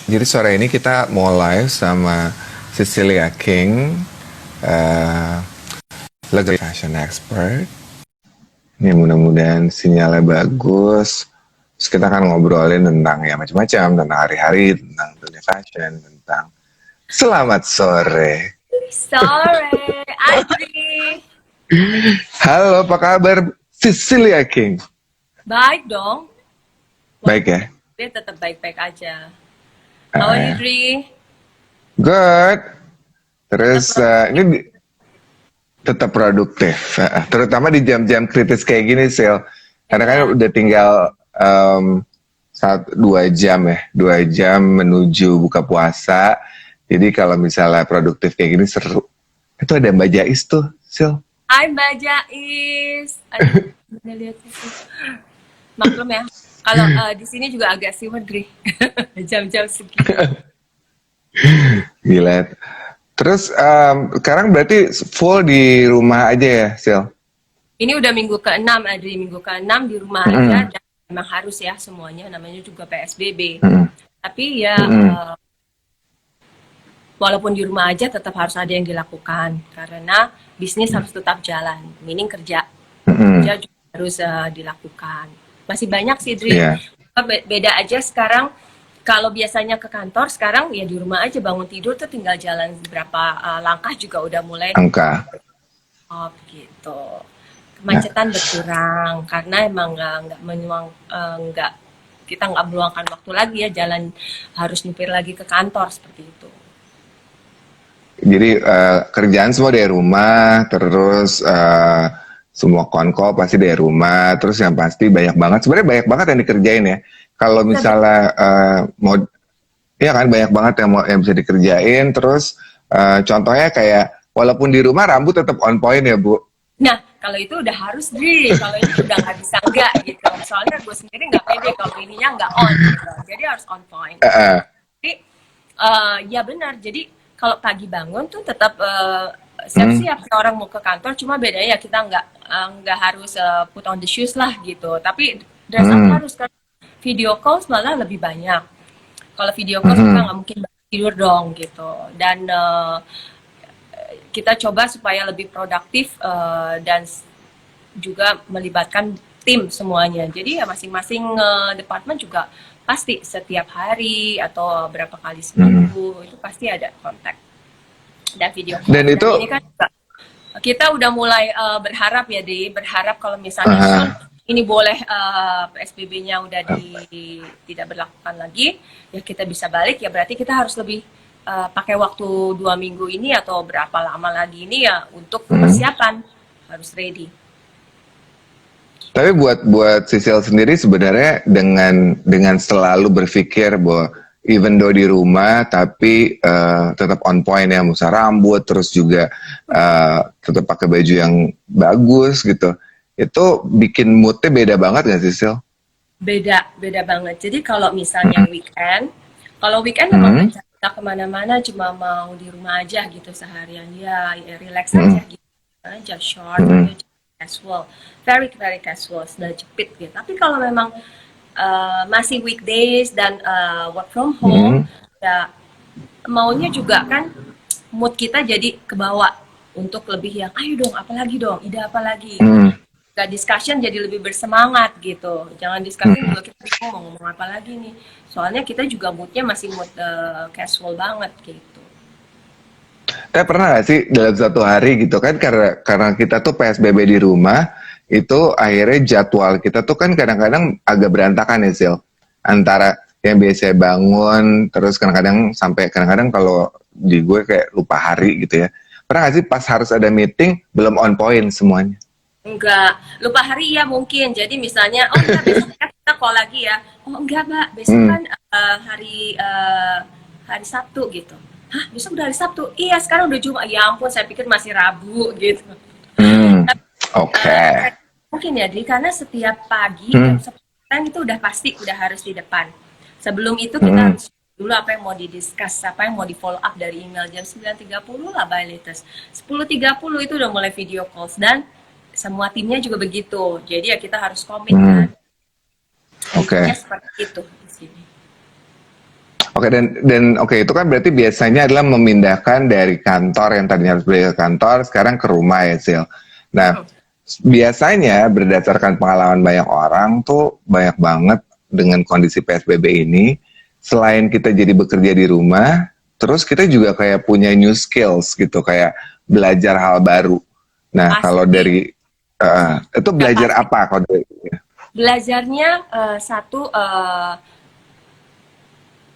Jadi sore ini kita mau live sama Cecilia King, uh, luxury fashion expert. Ini mudah-mudahan sinyalnya bagus. Terus kita akan ngobrolin tentang ya macam-macam, tentang hari-hari, tentang dunia fashion, tentang selamat sore. Sore, Adri. Halo, apa kabar Cecilia King? Baik dong. Baik ya? Dia tetap baik-baik aja. How are you, Uh, Dri? Good. Tetap Terus ini tetap produktif, terutama di jam-jam kritis kayak gini, Sil. Karena kan ya. udah tinggal 2 jam ya, 2 jam menuju buka puasa. Jadi kalau misalnya produktif kayak gini seru. Itu ada Mbak Jais tuh, Sil. Hai Mbak Jais. Aduh, udah lihat itu. Maklum ya. Kalau di sini juga agak siwet, Dri. Jam-jam segini. Gila. Terus sekarang berarti full di rumah aja ya, Sil? Ini udah minggu ke-6, Adri. Minggu ke-6 di rumah aja. Dan memang harus ya semuanya. Namanya juga PSBB. Tapi ya walaupun di rumah aja tetap harus ada yang dilakukan karena bisnis harus tetap jalan, meaning kerja juga harus dilakukan. Masih banyak sih, Dri. Yeah. Beda aja sekarang. Kalau biasanya ke kantor, sekarang ya di rumah aja, bangun tidur tuh tinggal jalan berapa langkah juga udah mulai Angka. off gitu. Nah, Kemacetan berkurang karena emang nggak nggak kita nggak meluangkan waktu lagi ya jalan, harus nyupir lagi ke kantor seperti itu. jadi kerjaan semua dari rumah, terus semua konkol pasti dari rumah, terus yang pasti banyak banget, sebenarnya banyak banget yang dikerjain ya. Kalau misalnya mau, ya kan banyak banget yang bisa dikerjain, terus contohnya kayak walaupun di rumah rambut tetap on point ya Bu. Nah, kalau itu udah harus, Dri. Kalau ini udah nggak bisa enggak gitu. Soalnya gue sendiri nggak pede kalau ininya nggak on gitu. Jadi harus on point. Tapi ya benar. Jadi kalau pagi bangun tuh tetap siap-siap orang mau ke kantor. Cuma bedanya ya kita nggak harus put on the shoes lah gitu. Tapi dress up harus kan. Video calls malah lebih banyak. Kalau video calls kita nggak mungkin tidur dong gitu. Dan kita coba supaya lebih produktif dan juga melibatkan tim semuanya. Jadi ya masing-masing departemen juga pasti setiap hari atau berapa kali seminggu itu pasti ada kontak dan video call. Dan Dan itu ini kan kita udah mulai berharap ya, berharap kalau misalnya soon ini boleh PSBB-nya udah tidak berlakukan lagi, ya kita bisa balik, ya berarti kita harus lebih pakai waktu 2 minggu ini atau berapa lama lagi ini ya untuk persiapan, harus ready. tapi buat Sisil sendiri sebenarnya dengan selalu berpikir bahwa even though di rumah tapi tetap on point ya, musa rambut, terus juga tetap pakai baju yang bagus gitu. Itu bikin moodnya beda banget gak sih, Sil? Beda banget. Jadi kalau misalnya weekend memang kita kemana-mana, cuma mau di rumah aja gitu seharian ya, relax aja gitu aja, short gitu, casual, very very casual, sudah jepit gitu. Tapi kalau memang masih weekdays dan work from home, ya maunya juga kan mood kita jadi kebawa untuk lebih yang ayo dong, apalagi dong, ide apa lagi. Gak discussion jadi lebih bersemangat gitu. Jangan discussion juga kita bingung mau ngomong apa lagi nih. Soalnya kita juga moodnya masih mood casual banget gitu. Tapi pernah gak sih dalam satu hari gitu kan, karena kita tuh PSBB di rumah, itu akhirnya jadwal kita tuh kan kadang-kadang agak berantakan ya, Sil. Antara yang biasa bangun, terus kadang-kadang kalau di gue kayak lupa hari gitu ya. Pernah gak sih pas harus ada meeting belum on point semuanya? Enggak, lupa hari ya mungkin. Jadi misalnya, oh enggak besok kita call lagi ya. Oh enggak Mbak, besok kan hari Sabtu gitu. Hah, besok udah hari Sabtu? Iya, sekarang udah Jumat. Ya ampun, saya pikir masih Rabu gitu. Oke. Mungkin ya, Dri, karena setiap pagi jam 9 itu udah pasti udah harus di depan. Sebelum itu kita harus dulu apa yang mau didiskus, apa yang mau di follow up dari email jam 9.30 lah by latest. 10.30 itu udah mulai video calls dan semua timnya juga begitu. Jadi ya kita harus komit kan. Oke. Seperti itu di sini. Oke, dan oke, itu kan berarti biasanya adalah memindahkan dari kantor yang tadinya harus pergi ke kantor sekarang ke rumah ya, Sil. Nah, Hmm, biasanya berdasarkan pengalaman banyak orang tuh banyak banget dengan kondisi PSBB ini, selain kita jadi bekerja di rumah, terus kita juga kayak punya new skills gitu, kayak belajar hal baru. Nah, kalau pasti. dari itu Ya belajar pasti. apa kalau dari Belajarnya satu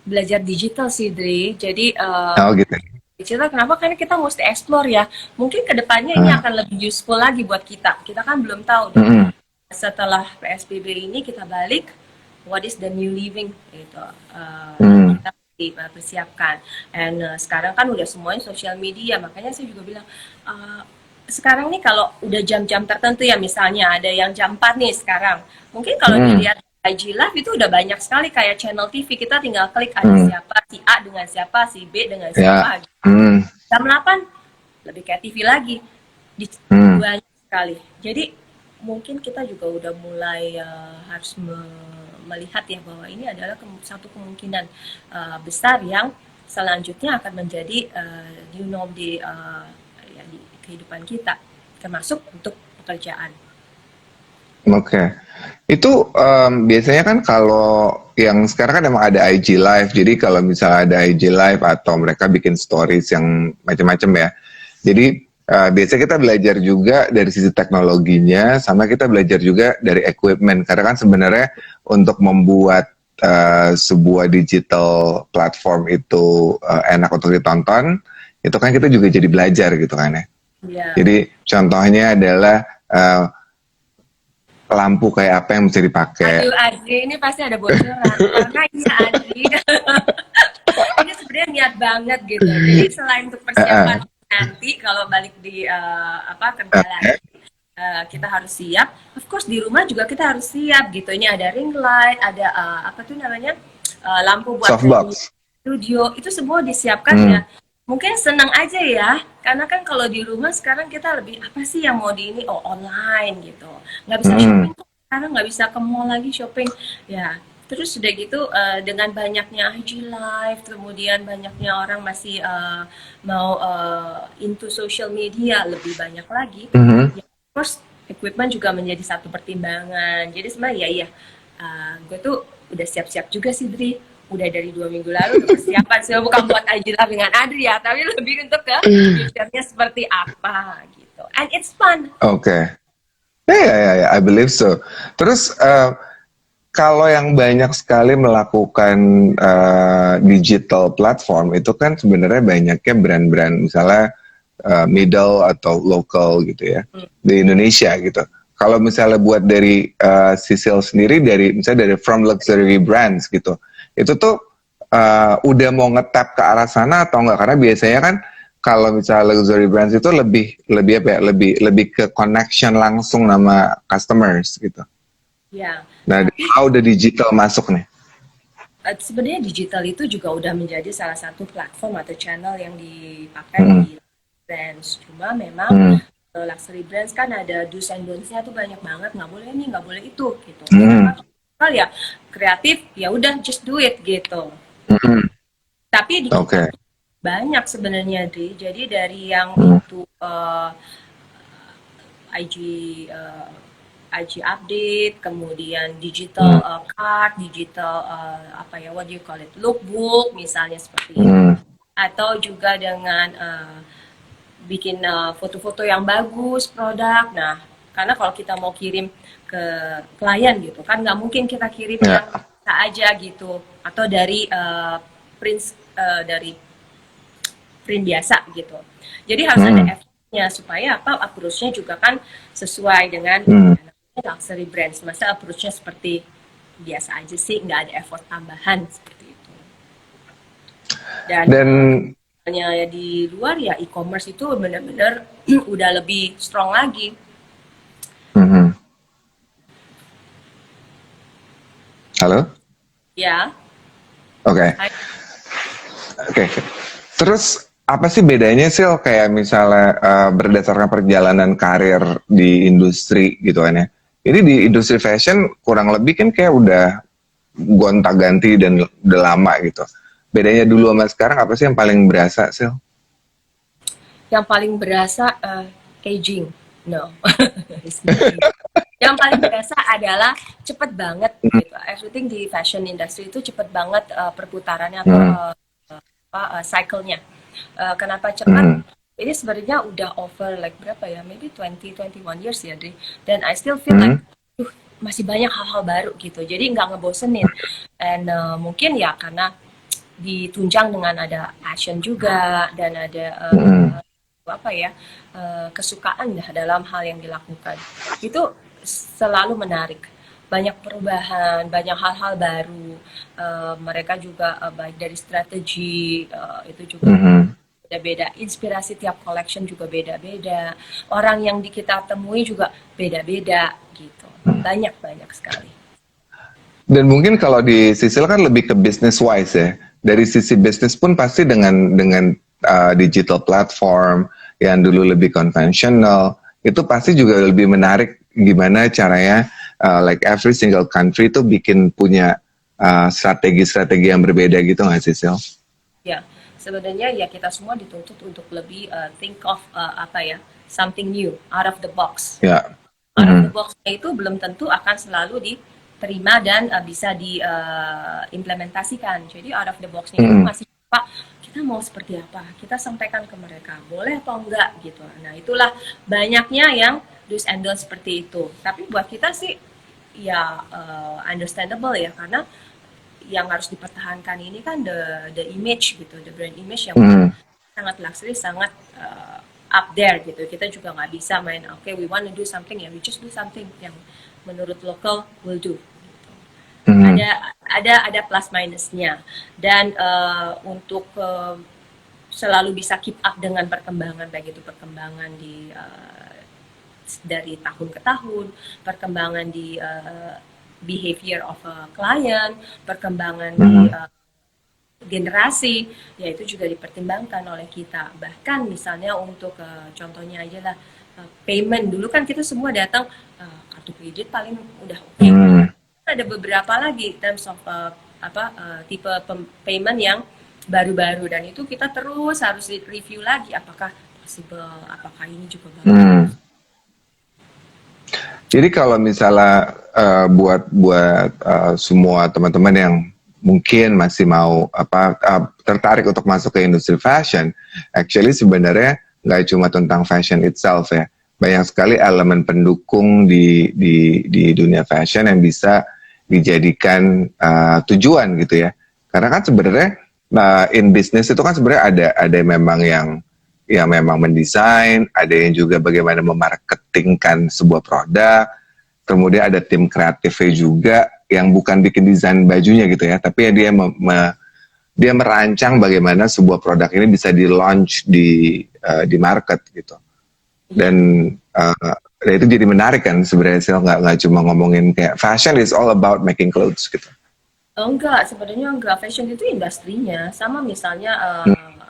belajar digital sih, Dri. Jadi oh gitu. digital kenapa? Karena kita mesti explore ya. Mungkin kedepannya ini Nah, akan lebih useful lagi buat kita. Kita kan belum tahu nih. mm-mm, Setelah PSBB ini kita balik, what is the new living gitu. mm, Kita persiapkan. And sekarang kan udah semuanya sosial media, makanya saya juga bilang uh, sekarang nih kalau udah jam-jam tertentu ya, misalnya ada yang jam 4 nih sekarang. Mungkin kalau mm, dilihat IG Live itu udah banyak sekali kayak channel TV, kita tinggal klik ada mm, siapa, si A dengan siapa, si B dengan ya, siapa. mm, Jam 8 lebih kayak TV lagi. mm. Banyak sekali. Jadi mungkin kita juga udah mulai harus melihat ya bahwa ini adalah satu kemungkinan besar yang selanjutnya akan menjadi new norm ya, di kehidupan kita, termasuk untuk pekerjaan. Oke, itu biasanya kan kalau yang sekarang kan emang ada IG Live, jadi kalau misalnya ada IG Live atau mereka bikin stories yang macam-macam ya, jadi biasanya kita belajar juga dari sisi teknologinya, sama kita belajar juga dari equipment, karena kan sebenarnya untuk membuat sebuah digital platform itu enak untuk ditonton, itu kan kita juga jadi belajar gitu kan ya. Ya. Jadi contohnya adalah lampu kayak apa yang mesti dipakai. Aduh, Adri, ini pasti ada bocoran. Karena ini Adri, ini sebenarnya niat banget gitu. Jadi selain untuk persiapan Uh, nanti kalau balik di kerja lagi, kita harus siap. Of course di rumah juga kita harus siap gitu. Ini ada ring light, ada apa tuh namanya lampu buat venue Softbox. studio. Itu semua disiapkan ya. Hmm. Mungkin senang aja ya, karena kan kalau di rumah sekarang kita lebih apa sih yang mau di ini? Oh online gitu. Nggak bisa Hmm. shopping kok sekarang, nggak bisa ke mall lagi shopping. Ya, terus sudah gitu dengan banyaknya IG Live, kemudian banyaknya orang masih mau into social media lebih banyak lagi. Mhm. Ya, of course equipment juga menjadi satu pertimbangan. Jadi sebenarnya ya iya, gue tuh udah siap-siap juga sih, Dri. Udah dari 2 minggu lalu untuk persiapan. Saya bukan buat IG Live dengan Adri ya, tapi lebih untuk ke future-nya seperti apa gitu. And it's fun. Oke. Ya, I believe so. Terus kalau yang banyak sekali melakukan digital platform itu kan sebenarnya banyaknya brand-brand misalnya middle atau local gitu ya di Indonesia gitu. Kalau misalnya buat dari Sisil sendiri dari misalnya dari From Luxury Brands gitu, itu tuh udah mau ngetap ke arah sana atau enggak? Karena biasanya kan kalau misalnya luxury brands itu lebih lebih apa ya lebih ke connection langsung sama customers gitu. Ya, Nah, tapi udah digital masuk nih. sebenarnya digital itu juga udah menjadi salah satu platform atau channel yang dipakai di Hmm, brands. Cuma memang hmm, luxury brands kan ada do's and don'ts-nya tuh banyak banget. Nggak boleh ini, nggak boleh itu gitu. hmm, Sedangkan kalau ya kreatif ya udah just do it gitu. hmm. Tapi Oke. digital tuh banyak sebenarnya, Dri. Jadi dari yang Hmm, itu IG IG update, kemudian digital hmm, card, digital apa ya, what do you call it, lookbook misalnya seperti itu, hmm, atau juga dengan bikin foto-foto yang bagus produk. Nah, karena kalau kita mau kirim ke klien gitu kan, nggak mungkin kita kirim yang ya. biasa aja gitu, atau dari print dari print biasa gitu. Jadi harus ada Hmm, effortnya supaya apa approach-nya juga kan sesuai dengan hmm. luxury brands. Masa approach-nya seperti biasa aja sih, nggak ada effort tambahan seperti itu. Dan Dan misalnya di luar ya e-commerce itu benar-benar udah lebih strong lagi. mhm. Halo? Ya, Oke. Oke. Terus apa sih bedanya sih kayak misalnya berdasarkan perjalanan karir di industri gitu kan ya. Ini di industri fashion kurang lebih kan kayak udah gonta-ganti dan udah lama gitu. bedanya dulu sama sekarang apa sih yang paling berasa, Sil? Yang paling berasa aging. No. It's not aging. Yang paling berasa adalah cepet banget gitu. Everything di fashion industry itu cepet banget perputarannya atau Hmm. cycle-nya. Kenapa cepat? Hmm. Ini sebenarnya udah over like berapa ya? Maybe 21 years ya, Dri. Dan I still feel like Hmm. masih banyak hal-hal baru gitu. Jadi nggak ngebosenin. And mungkin ya karena ditunjang dengan ada passion juga dan ada Hmm. apa ya kesukaan ya dalam hal yang dilakukan itu selalu menarik, banyak perubahan, banyak hal-hal baru. Mereka juga baik dari strategi itu juga Hmm. beda-beda, inspirasi tiap collection juga beda-beda, orang yang di kita temui juga beda-beda gitu, banyak sekali. Dan mungkin kalau di Sisil kan lebih ke business wise ya. Dari sisi bisnis pun pasti dengan digital platform yang dulu lebih konvensional, itu pasti juga lebih menarik gimana caranya like every single country itu bikin punya strategi-strategi yang berbeda gitu nggak sih, Sil? Ya, sebenarnya ya kita semua dituntut untuk lebih think of apa ya, something new, out of the box. Ya. Out of the Mhm. box itu belum tentu akan selalu diterima dan bisa diimplementasikan. Jadi out of the boxnya itu Mhm. masih Pak, kita mau seperti apa? Kita sampaikan ke mereka, boleh atau enggak gitu. Nah, itulah banyaknya yang do's and don'ts seperti itu. Tapi buat kita sih ya understandable ya karena yang harus dipertahankan ini kan the image gitu, the brand image yang udah Mhm. sangat luxury, sangat up there gitu. Kita juga nggak bisa main, oke, we want to do something ya, we just do something yang menurut lokal will do. Mhm. Ada plus minusnya dan untuk selalu bisa keep up dengan perkembangan baik itu perkembangan di dari tahun ke tahun, perkembangan di behavior of a client, perkembangan di Mhm. generasi, ya itu juga dipertimbangkan oleh kita. Bahkan misalnya untuk contohnya aja lah payment dulu kan kita semua datang kartu kredit paling udah oke gitu. Mhm. Ada beberapa lagi terms of tipe payment yang baru-baru dan itu kita terus harus review lagi apakah possible, apakah ini juga bagus. Mhm. Jadi kalau misalnya buat semua teman-teman yang mungkin masih mau tertarik untuk masuk ke industri fashion, actually sebenarnya nggak cuma tentang fashion itself ya, banyak sekali elemen pendukung di dunia fashion yang bisa dijadikan tujuan gitu ya. Karena kan sebenarnya in business itu kan sebenarnya ada memang yang memang mendesain, ada yang juga bagaimana memarketingkan sebuah produk, kemudian ada tim kreatifnya juga yang bukan bikin desain bajunya gitu ya, tapi ya dia merancang bagaimana sebuah produk ini bisa di launch di market gitu. Iya. Dan itu jadi menarik kan sebenarnya sih, nggak cuma ngomongin kayak fashion is all about making clothes gitu. Enggak, sebenarnya enggak. Fashion itu industrinya. Sama misalnya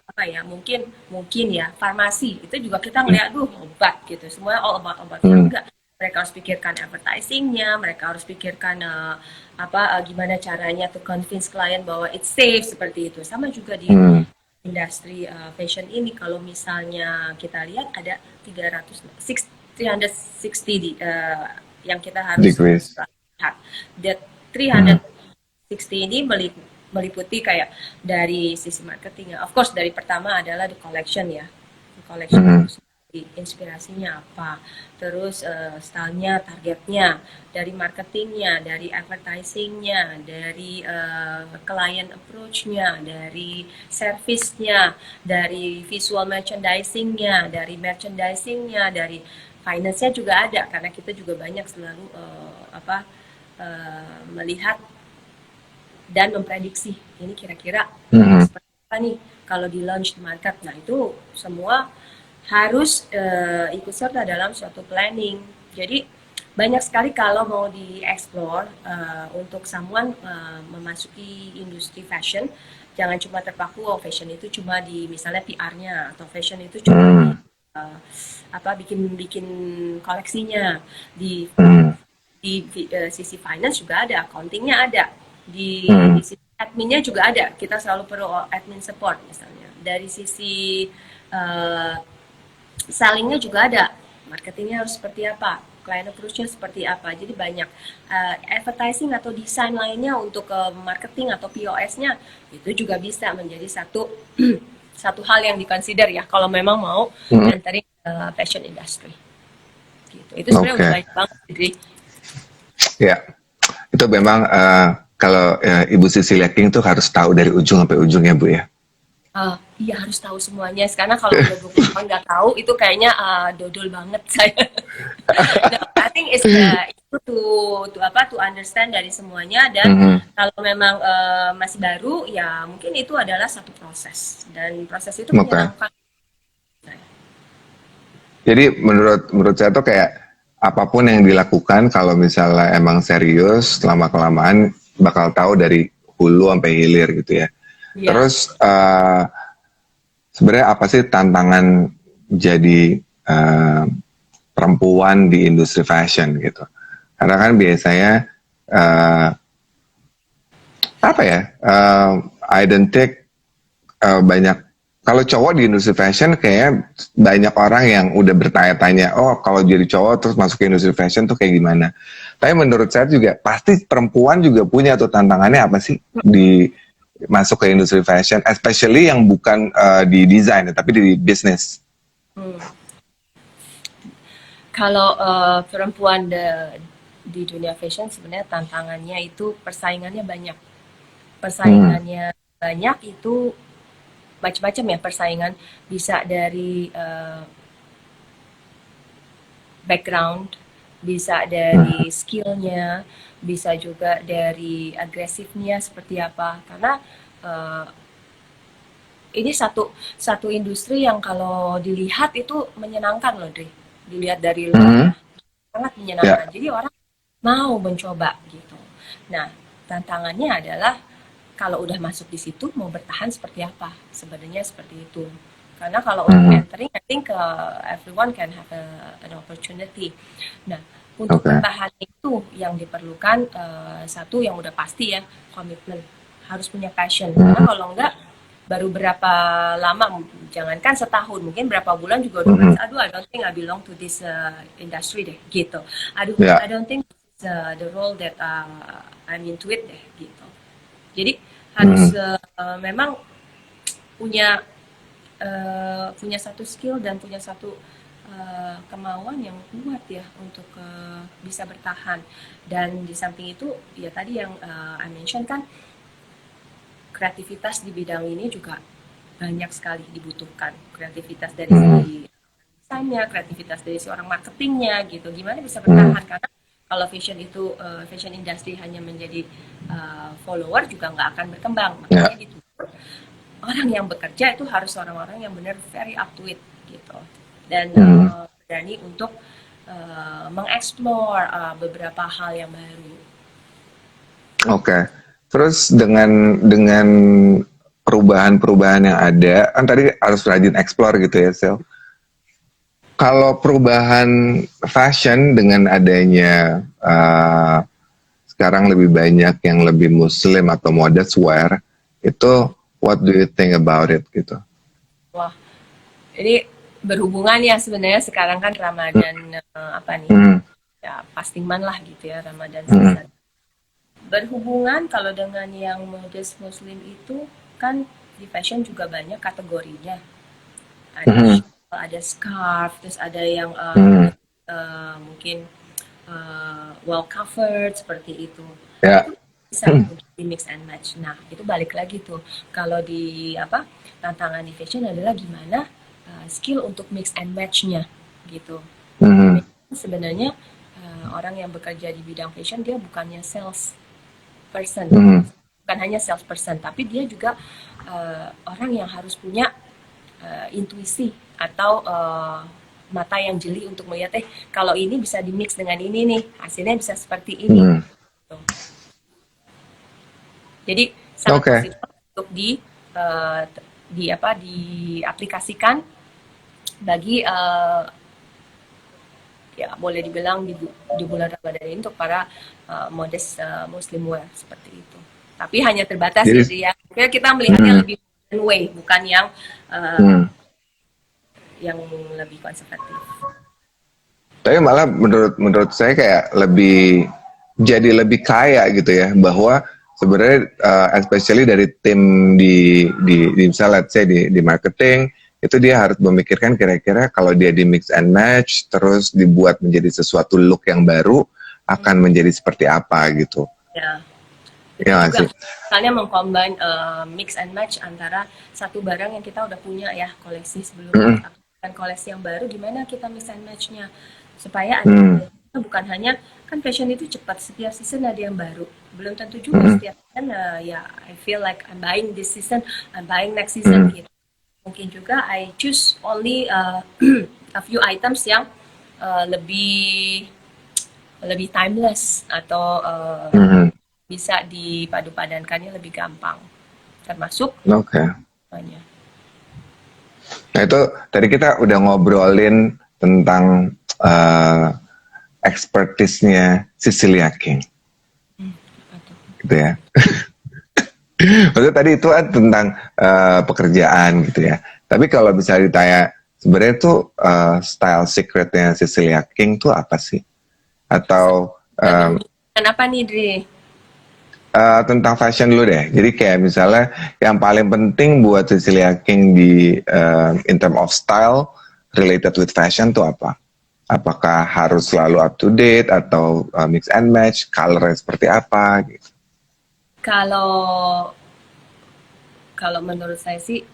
apa ya? Mungkin mungkin ya farmasi itu juga kita ngeliat, duh obat gitu. Semuanya all about obat ya Hmm. enggak. Mereka harus pikirkan advertisingnya, mereka harus pikirkan gimana caranya to convince klien bahwa it's safe seperti itu. Sama juga di Hmm. industri fashion ini. Kalau misalnya kita lihat ada 360 yang kita harus Degrees. lihat. That Hmm. 360 ini meliputi kayak dari sisi marketing ya. Of course dari pertama adalah the collection ya. The collection Hmm. itu sendiri, inspirasinya apa, terus stylenya, targetnya, dari marketingnya, dari advertisingnya, dari client approach-nya, dari service-nya, dari visual merchandising-nya, dari merchandising-nya, dari finance-nya juga ada karena kita juga banyak selalu melihat dan memprediksi ini kira-kira Hmm. seperti apa nih kalau di launch di market. Nah itu semua harus ikut serta dalam suatu planning. Jadi banyak sekali kalau mau dieksplor untuk someone memasuki industri fashion, jangan cuma terpaku oh fashion itu cuma di misalnya PR-nya atau fashion itu cuma di Hmm. bikin bikin koleksinya di Hmm. sisi finance juga ada, accountingnya ada, di Hmm. sisi adminnya juga ada. Kita selalu perlu admin support misalnya. Dari sisi uh, sellingnya juga ada. Marketingnya harus seperti apa, client approach-nya seperti apa. Jadi banyak advertising atau desain lainnya untuk marketing atau POS-nya itu juga bisa menjadi satu satu hal yang dikonsider ya kalau memang mau Mm, entering fashion industry. Gitu. Itu sebenarnya udah oke, banyak banget, jadi ya itu memang kalau Ibu Cecilia King tuh harus tahu dari ujung sampai ujungnya Bu ya. iya harus tahu semuanya. Karena kalau udah 20 tahun nggak tahu, itu kayaknya dodol banget saya. No, I think itu to apa to understand dari semuanya dan Mhm. kalau memang masih baru ya mungkin itu adalah satu proses dan proses itu Oke. menyenangkan. Jadi menurut menurut saya tuh kayak apapun yang dilakukan kalau misalnya emang serius lama kelamaan bakal tahu dari hulu sampai hilir gitu ya. Iya. Terus sebenarnya apa sih tantangan jadi perempuan di industri fashion gitu? Karena kan biasanya uh, apa ya identik banyak kalau cowok di industri fashion kayak banyak orang yang udah bertanya-tanya, oh kalau jadi cowok terus masuk ke industri fashion tuh kayak gimana? Tapi menurut saya juga pasti perempuan juga punya tuh tantangannya apa sih di masuk ke industri fashion, especially yang bukan di desain tapi di bisnis. Hmm. Kalau perempuan di dunia fashion sebenarnya tantangannya itu persaingannya banyak. Hmm. Persaingannya banyak itu macam-macam ya persaingan bisa dari background, bisa Hmm. dari skillnya, bisa juga dari agresifnya seperti apa. Karena uh, ini satu satu industri yang kalau dilihat itu menyenangkan loh, Dri. Dilihat dari luar Hmm. ya, sangat menyenangkan. Ya. Jadi orang mau mencoba gitu. Nah, tantangannya adalah kalau udah masuk di situ mau bertahan seperti apa? Sebenarnya seperti itu. Karena kalau untuk Hmm. entering, I think everyone can have an opportunity. Nah, untuk Oke. bertahan itu yang diperlukan satu yang udah pasti ya komitmen, harus punya passion. Karena Hmm. kalau enggak baru berapa lama, jangankan setahun, mungkin berapa bulan juga udah Hmm. merasa, aduh I don't think I belong to this industry deh, gitu. Aduh, I Ya. don't think this is the role that I'm into it deh, gitu. Jadi harus Hmm. memang punya punya satu skill dan punya satu kemauan yang kuat ya untuk bisa bertahan. Dan di samping itu ya tadi yang I mention kan kreativitas di bidang ini juga banyak sekali dibutuhkan. Kreativitas dari Hmm. segi desainnya, kreativitas dari seorang marketingnya gitu. Gimana bisa Hmm. bertahan karena kalau fashion itu fashion industry hanya menjadi follower juga nggak akan berkembang. Makanya Ya. dituntut orang yang bekerja itu harus orang-orang yang benar very up to it gitu dan Hmm. berani untuk mengeksplor beberapa hal yang baru. Oke. Terus dengan perubahan-perubahan yang ada, kan tadi harus rajin explore gitu ya, Sel. Kalau perubahan fashion dengan adanya sekarang lebih banyak yang lebih muslim atau modest wear, itu what do you think about it gitu? Wah, ini berhubungan ya sebenarnya sekarang kan Ramadan apa nih Hmm. ya fasting month lah gitu ya Ramadan Hmm. season. Berhubungan kalau dengan yang modest muslim itu kan di fashion juga banyak kategorinya. Ada Hmm. shawl, ada scarf, terus ada yang Hmm. mungkin well covered seperti itu. Ya. Itu bisa untuk di mix and match. Nah, itu balik lagi tuh. Kalau di apa tantangan di fashion adalah gimana skill untuk mix and match-nya gitu. Hmm. Sebenarnya orang yang bekerja di bidang fashion dia bukannya sales person, Hmm. bukan hanya sales person, tapi dia juga orang yang harus punya intuisi atau mata yang jeli untuk melihat kalau ini bisa di mix dengan ini nih hasilnya bisa seperti ini. Hmm. Jadi sangat Oke. positif untuk uh, di apa diaplikasikan bagi ya boleh dibilang di bulan Ramadan ini untuk para modest Muslim wear seperti itu. Tapi hanya terbatas Jadi, gitu ya. Kita melihatnya hmm, lebih one way, bukan hmm. yang lebih konservatif. Tapi malah menurut saya kayak lebih jadi lebih kaya gitu ya, bahwa sebenarnya especially dari tim di misalnya let's say di marketing itu dia harus memikirkan kira-kira kalau dia di mix and match terus dibuat menjadi sesuatu look yang baru akan Hmm, menjadi seperti apa gitu. ya, Ya betul nggak juga. sih? Misalnya mengcombine mix and match antara satu barang yang kita udah punya ya, koleksi sebelumnya, Mm-mm. dan koleksi yang baru, gimana kita mix and match-nya. Supaya ada Hmm. variasinya, bukan hanya, kan fashion itu cepat, setiap season ada yang baru. Belum tentu juga Mm-mm. setiap season, ya I feel like I'm buying this season, I'm buying next season Mm. gitu. Mungkin juga I choose only a few items yang lebih lebih timeless atau Mhm. bisa dipadu-padankannya lebih gampang, termasuk Oke. semuanya. Nah itu tadi kita udah ngobrolin tentang uh, expertise-nya Cecilia King, Apa tuh? gitu ya. Maksudnya tadi itu kan tentang pekerjaan gitu ya. Tapi kalau misalnya ditanya sebenarnya tuh style secretnya Cecilia King tuh apa sih? Atau Kebingungan apa nih, Dre? tentang fashion dulu deh. Jadi kayak misalnya yang paling penting buat Cecilia King di in term of style related with fashion tuh apa? Apakah harus selalu up to date atau mix and match, colornya seperti apa gitu. Kalau kalau menurut saya sih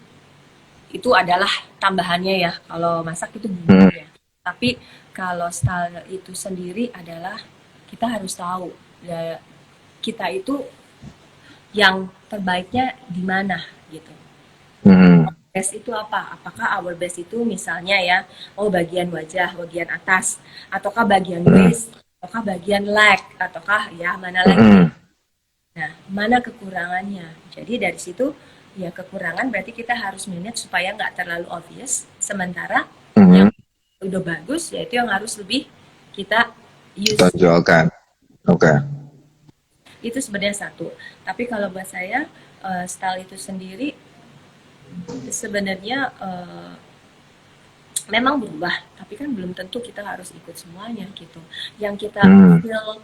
itu adalah tambahannya ya. Kalau masak itu Hmm. bumbunya. Tapi kalau style itu sendiri adalah kita harus tahu ya, kita itu yang terbaiknya di mana gitu. Hmm. Best itu apa? Apakah our best itu misalnya ya, oh bagian wajah, bagian atas, ataukah bagian Hmm. waist, ataukah bagian leg, ataukah ya mana lagi? Hmm. Nah, mana kekurangannya? Jadi dari situ ya kekurangan berarti kita harus manage supaya nggak terlalu obvious. Sementara yang Hmm. udah bagus yaitu yang harus lebih kita use. Tonjolkan. Oke. Okay. Itu sebenarnya satu. Tapi kalau buat saya style itu sendiri sebenarnya memang berubah, tapi kan belum tentu kita harus ikut semuanya gitu. Yang kita Hmm. feel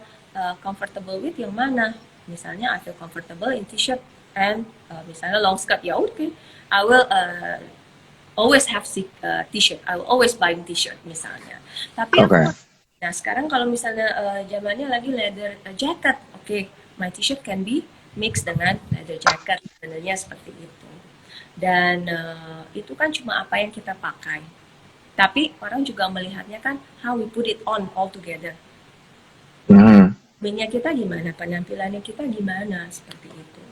comfortable with yang mana? Misalnya I feel comfortable in t-shirt and misalnya long skirt, ya oke, okay. I will always have t-shirt. I will always buying t-shirt misalnya. Tapi Oke. aku, Okay. nah sekarang kalau misalnya zamannya lagi leather jacket, oke, okay, my t-shirt can be mix dengan leather jacket, sebenarnya seperti itu. Dan itu kan cuma apa yang kita pakai. Tapi orang juga melihatnya kan how we put it on all together. Hmm. Minyak kita gimana, penampilannya kita gimana, seperti itu.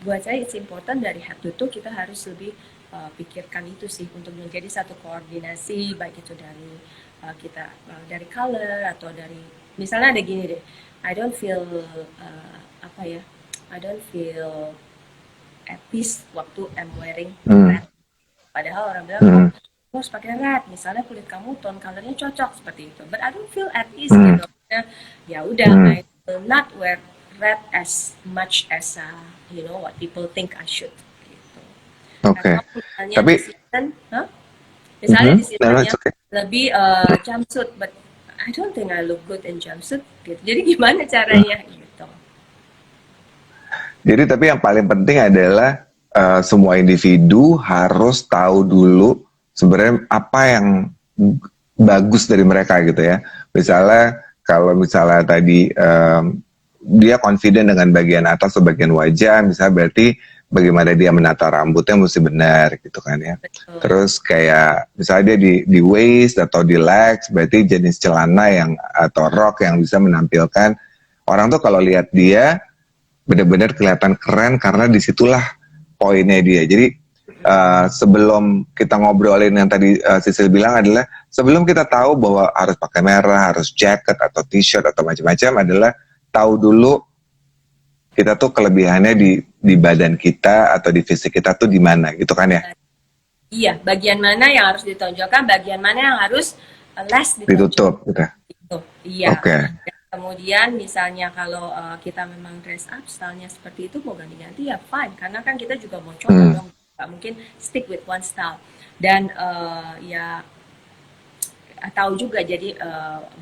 Buat saya it's important dari head to toe kita harus lebih pikirkan itu sih untuk menjadi satu koordinasi baik itu dari kita dari color atau dari misalnya ada gini deh, I don't feel apa ya, I don't feel at peace waktu I'm wearing Hmm. red. Padahal orang bilang, oh Hmm. harus pakai red, misalnya kulit kamu tone colornya cocok seperti itu. But I don't feel at ease Hmm. gitu. Ya udah, Hmm. I will not wear red as much as what people think I should. Gitu. Oke. Atau misalnya Tapi di season, misalnya di no, no, it's seasonnya okay. lebih jumpsuit, but I don't think I look good in jumpsuit. Gitu. Jadi gimana Hmm. caranya gitu? Jadi tapi yang paling penting adalah semua individu harus tahu dulu sebenarnya apa yang bagus dari mereka gitu ya. Ya, Misalnya kalau misalnya tadi dia confident dengan bagian atas atau bagian wajah, misalnya berarti bagaimana dia menata rambutnya mesti benar gitu kan ya. betul. Terus kayak misalnya dia di waist atau di legs, berarti jenis celana yang atau rok yang bisa menampilkan orang tuh kalau lihat dia benar-benar kelihatan keren karena disitulah poinnya dia. Jadi sebelum kita ngobrolin yang tadi Sisil bilang adalah sebelum kita tahu bahwa harus pakai merah, harus jacket atau t-shirt atau macam-macam adalah tahu dulu kita tuh kelebihannya di badan kita atau di fisik kita tuh di mana gitu kan ya. Iya, bagian mana yang harus ditonjolkan, bagian mana yang harus less ditonjolkan. Ditutup gitu. Gitu. Iya. Oke. Dan Kemudian misalnya kalau kita memang dress up, stylenya seperti itu mau ganti-ganti ya fine, karena kan kita juga mau coba Hmm. dong, nggak mungkin stick with one style. Dan ya tahu juga jadi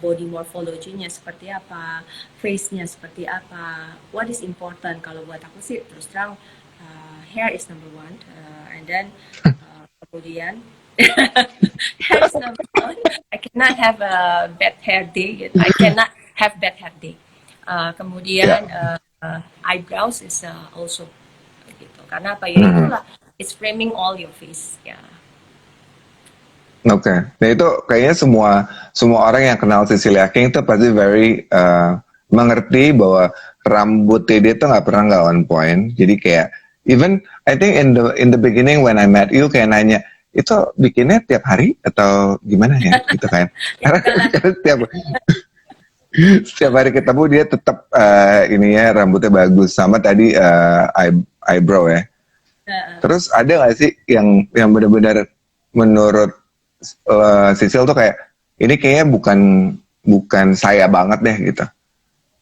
body morphology-nya seperti apa, face-nya seperti apa, what is important. Kalau buat aku sih terus terang hair is number one, and then kemudian hair is number one. I cannot have a bad hair day. I cannot have bad hair day. Ya. Kemudian eyebrows is also gitu. Karena apa ya Hmm. itulah it's framing all your face ya. Oke, nah itu kayaknya semua semua orang yang kenal Cecilia King itu pasti very mengerti bahwa rambutnya dia tuh nggak pernah nggak on point. Jadi kayak even I think in the beginning when I met you kayak nanya itu bikinnya tiap hari atau gimana ya gitu kan? Ya enggak lah. Karena setiap hari ketemu dia tetap ininya rambutnya bagus sama tadi eyebrow ya. Heeh. Terus ada nggak sih yang benar-benar menurut Sisil tuh kayak ini kayaknya bukan bukan saya banget deh gitu.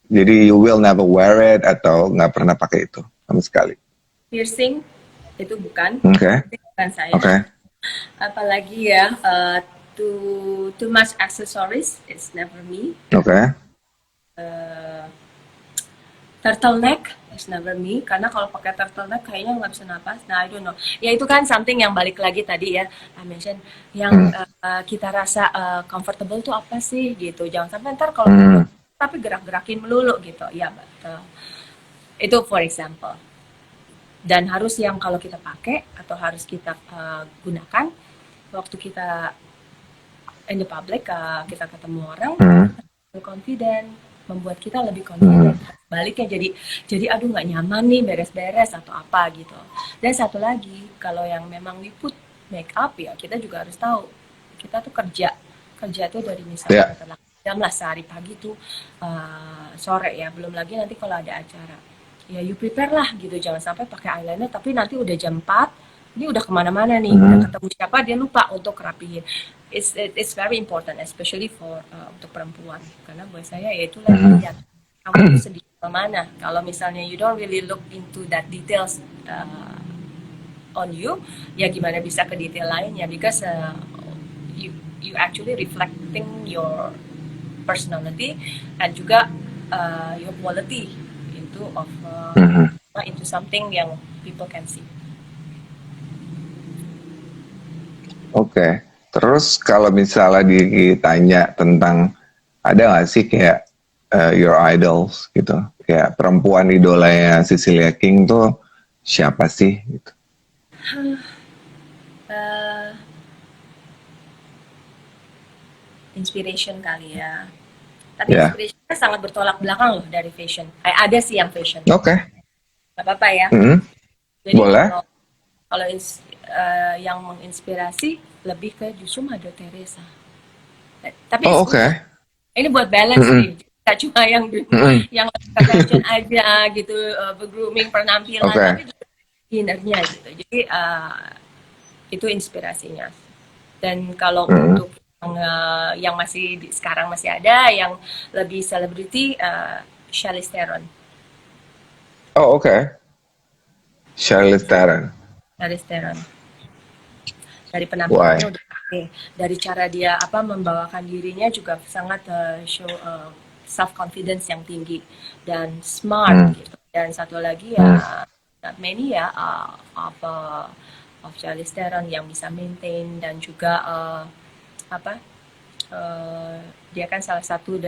Jadi you will never wear it atau nggak pernah pakai itu sama sekali. Piercing itu bukan, Oke, itu bukan saya. oke, Apalagi ya too much accessories, it's never me. oke. Uh, Turtleneck is never me, karena kalau pakai turtleneck kayaknya nggak bisa napas. Nah, I don't know. Ya itu kan something yang balik lagi tadi ya, I mention yang Hmm, kita rasa comfortable tuh apa sih gitu. Jangan sampai ntar kalau hmm, tapi gerak-gerakin melulu gitu. Ya, betul. Itu for example. Dan harus yang kalau kita pakai atau harus kita gunakan waktu kita in the public, kita ketemu orang, hmm, kita lebih confident, membuat kita lebih hmm, confident. Baliknya jadi aduh nggak nyaman nih beres-beres atau apa gitu. Dan satu lagi, kalau yang memang we put make up ya kita juga harus tahu kita tuh kerja tuh dari misalnya ya, kita jam lah sehari pagi tuh sore ya, belum lagi nanti kalau ada acara ya you prepare lah gitu, jangan sampai pakai eyeliner tapi nanti udah jam 4 ini udah kemana-mana nih, udah hmm, ketemu siapa dia lupa untuk rapihin. It's very important especially for untuk perempuan, karena buat saya ya itulah hmm, dilihat kamu tuh sedih kemana. Kalau misalnya you don't really look into that details on you, ya gimana bisa ke detail lainnya, because you actually reflecting your personality and juga your quality hmm. into something yang people can see. Oke. Terus kalau misalnya ditanya tentang ada nggak sih kayak your idols gitu, kayak perempuan idolanya Cecilia King tuh siapa sih? Gitu. Uh, Inspiration kali ya. Tapi Ya, inspirationnya sangat bertolak belakang loh dari fashion. Ada sih yang fashion. oke. Gak apa-apa ya. Hmm, Jadi boleh. kalau yang menginspirasi lebih ke justru Mother Teresa. Tapi Oh, it's oke. both. Ini buat balance Hmm, nih. Gak cuma yang hmm, yang ke fashion aja gitu, bergrooming penampilan, oke. tapi juga innernya gitu. Jadi itu inspirasinya. Dan kalau Hmm. untuk yang masih sekarang masih ada yang lebih selebriti, Charlize Theron. Oh, oke. Charlize Theron. Charlize Theron. Dari penampilannya Why? udah oke. Dari cara dia apa membawakan dirinya juga sangat show self confidence yang tinggi dan smart Hmm, gitu. Dan satu lagi hmm, ya not many ya of Charlize Theron yang bisa maintain dan juga apa dia kan salah satu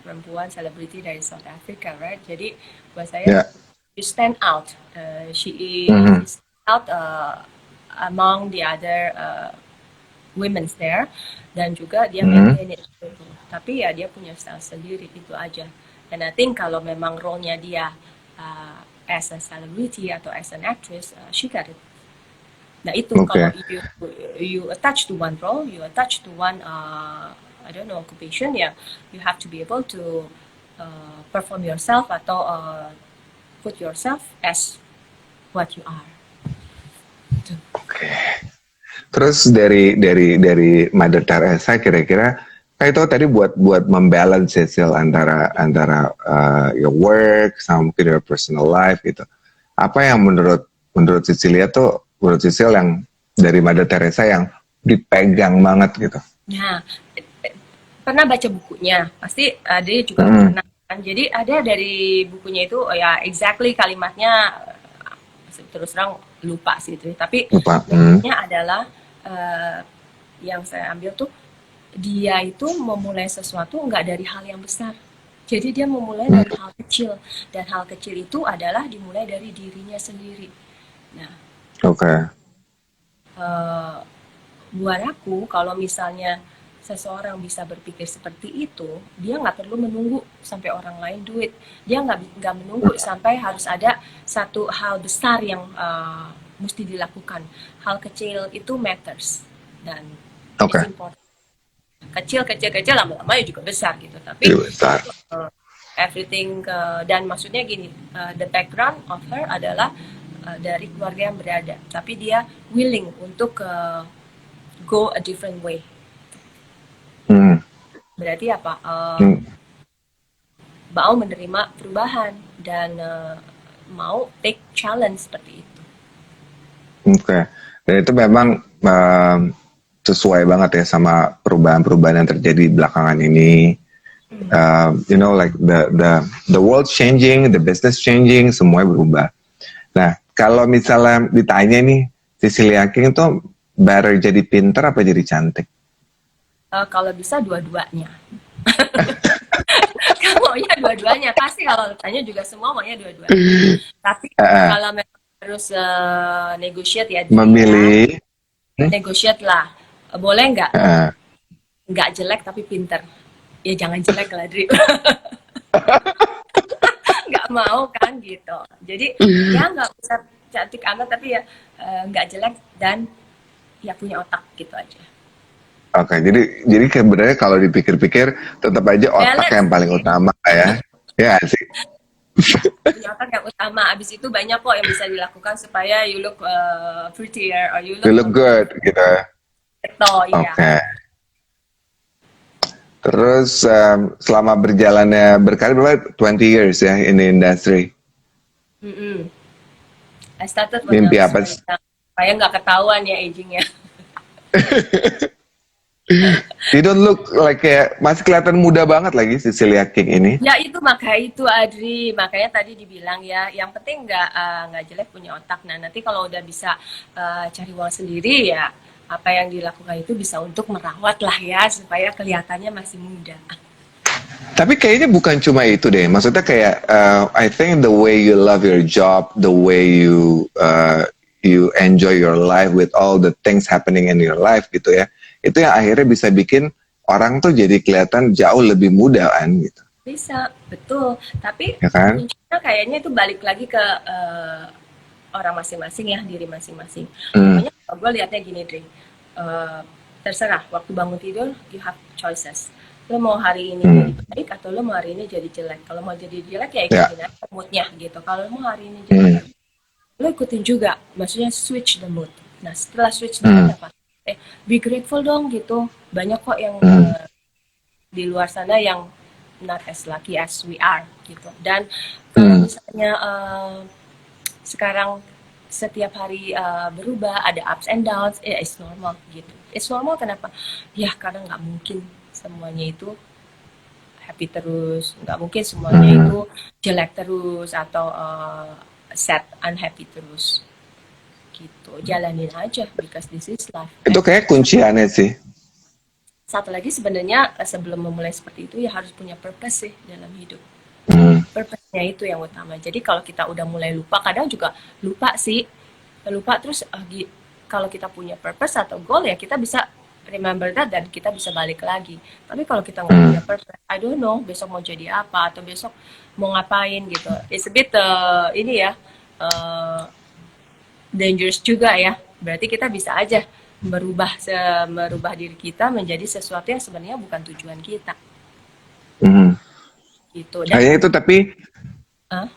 perempuan selebriti dari South Africa, right? Jadi buat saya ya. you stand out. Hmm, She stand out among the other women's there, dan juga dia hmm, maintain it gitu. Tapi ya dia punya style sendiri itu aja. And I think kalau memang role-nya dia as a celebrity atau as an actress, she got it. Nah itu kalau oke. you attach to one role, you attach to one I don't know occupation ya, you have to be able to perform yourself atau put yourself as what you are. Terus dari Mother Teresa kira-kira Itu tadi buat membalance ya, Sil, antara antara your work sama mungkin your personal life gitu. Apa yang menurut menurut Cecilia tuh, menurut Cecil yang dari Mother Teresa yang dipegang banget gitu? Nah, pernah baca bukunya, pasti dia juga Mm, pernah kan. Jadi ada dari bukunya itu, oh ya exactly kalimatnya terus terang lupa sih itu. Tapi lupa. intinya adalah eh, yang saya ambil tuh dia itu memulai sesuatu nggak dari hal yang besar. Jadi dia memulai dari Mm, hal kecil dan hal kecil itu adalah dimulai dari dirinya sendiri. Nah, Oke. eh, buat aku kalau misalnya seseorang bisa berpikir seperti itu, dia nggak perlu menunggu sampai orang lain do it. Dia nggak menunggu sampai harus ada satu hal besar yang mesti dilakukan. Hal kecil itu matters dan it's Oke. important. Kecil kecil kecil lama-lama ya juga besar gitu. Tapi Jadi besar. uh, everything dan maksudnya gini, the background of her adalah dari keluarga yang berada, tapi dia willing untuk go a different way. Mm, Berarti apa? mm, Mau menerima perubahan dan mau take challenge seperti itu. oke. Dan itu memang sesuai banget ya sama perubahan-perubahan yang terjadi belakangan ini. You know, like the world changing, the business changing, semuanya berubah. Nah, kalau misalnya ditanya nih, Cecilia King tuh better jadi pinter apa jadi cantik? Kalau bisa dua-duanya. Maunya dua-duanya. Pasti kalau tanya juga semua maunya dua-duanya. Tapi Uh, kalau memang harus negotiate ya Dri ya, memilih, negotiate lah. Boleh nggak? uh, Nggak jelek tapi pinter. Ya jangan jelek lah Dri. Nggak mau kan gitu. Jadi ya nggak usah cantik amat tapi ya nggak jelek dan ya punya otak gitu aja. oke, jadi sebenarnya kalau dipikir-pikir tetap aja otak Balance yang paling sih. utama ya. Ya sih, Punya otak yang utama. Abis itu banyak kok yang bisa dilakukan supaya you look prettier or you you look look more good beautiful. gitu. Gitu, iya. Oke. Terus selama berjalannya berkarir berapa 20 years ya in the industry. Mm-mm. I started when I Mimpi was apa? very young. Supaya nggak ketahuan ya agingnya. You don't look like kayak masih kelihatan muda banget lagi Cecilia King ini. Ya itu makanya itu Adri, makanya tadi dibilang ya, yang penting nggak jelek punya otak. Nah nanti kalau udah bisa cari uang sendiri ya, apa yang dilakukan itu bisa untuk merawat lah ya supaya kelihatannya masih muda. Tapi kayaknya bukan cuma itu deh. Maksudnya kayak I think the way you love your job, the way you enjoy your life with all the things happening in your life gitu ya. Itu yang akhirnya bisa bikin orang tuh jadi kelihatan jauh lebih muda kan gitu. Bisa, betul. Tapi Ya kan? kuncinya kayaknya itu balik lagi ke orang masing-masing ya, diri masing-masing. Hmm, Pokoknya kalau gue lihatnya gini, Dri. Eh, terserah, waktu bangun tidur, you have choices. Lo mau hari ini jadi hmm, baik atau lo mau hari ini jadi jelek. Kalau mau jadi jelek ya ya. ikutin aja moodnya gitu. Kalau mau hari ini jadi Hmm, baik, lo ikutin juga. Maksudnya switch the mood. Nah setelah switch the mood hmm, apa? Be grateful dong gitu. Banyak kok yang hmm, di luar sana yang not as lucky as we are gitu. Dan kalau hmm, misalnya sekarang setiap hari berubah, ada ups and downs, ya it's normal gitu. It's normal kenapa? Ya karena nggak mungkin semuanya itu happy terus, nggak mungkin semuanya hmm. itu jelek terus atau sad, unhappy terus gitu. Jalanin aja because this is life. Itu kayak kunciannya sih. Satu lagi sebenarnya sebelum memulai seperti itu ya harus punya purpose sih dalam hidup. Hmm, Purpose-nya itu yang utama. Jadi kalau kita udah mulai lupa, kadang juga lupa sih. Lupa terus kalau kita punya purpose atau goal ya kita bisa remember that dan kita bisa balik lagi. Tapi kalau kita nggak punya hmm. purpose, I don't know besok mau jadi apa atau besok mau ngapain gitu. It's a bit ini ya uh, dangerous juga ya. Berarti kita bisa aja merubah diri kita menjadi sesuatu yang sebenarnya bukan tujuan kita Hmm. gitu. Dan Kayaknya itu tapi uh,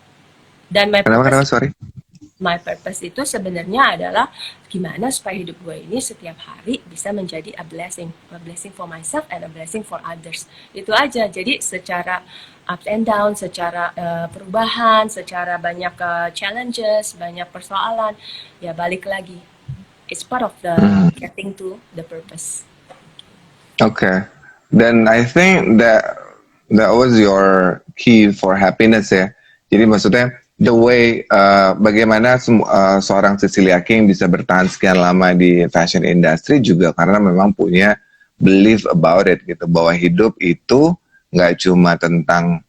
dan my kenapa purpose kenapa sorry. My purpose itu sebenarnya adalah gimana supaya hidup gue ini setiap hari bisa menjadi a blessing for myself and a blessing for others. Itu aja. Jadi secara ups and down, secara perubahan, secara banyak challenges, banyak persoalan, ya balik lagi. It's part of the getting to the purpose. Okay. Dan I think that was your key for happiness ya. Jadi maksudnya the way bagaimana seorang Cecilia King bisa bertahan sekian lama di fashion industry juga karena memang punya belief about it gitu, bahwa hidup itu nggak cuma tentang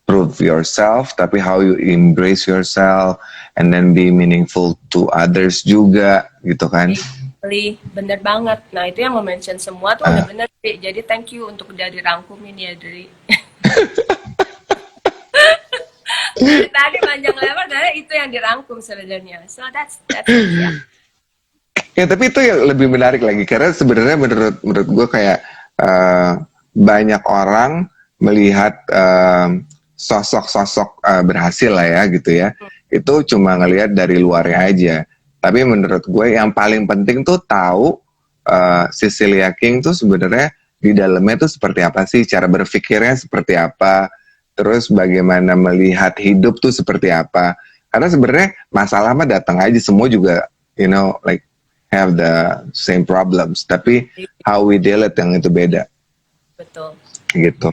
prove yourself, tapi how you embrace yourself and then be meaningful to others juga gitu kan. Bener banget. Nah itu yang mention semua tuh udah bener. Jadi thank you untuk udah dirangkumin ya dari tadi panjang lebar, karena itu yang dirangkum sebenarnya. So that's it, ya. Ya tapi itu yang lebih menarik lagi karena sebenarnya menurut gue kayak banyak orang melihat sosok-sosok berhasil lah ya gitu ya. Itu cuma ngelihat dari luarnya aja. Tapi menurut gue yang paling penting tuh tahu Cecilia King tuh sebenarnya di dalamnya tuh seperti apa sih, cara berpikirnya seperti apa, terus bagaimana melihat hidup tuh seperti apa. Karena sebenarnya masalah mah datang aja, semua juga like have the same problems, tapi how we deal it yang itu beda. Betul. Gitu.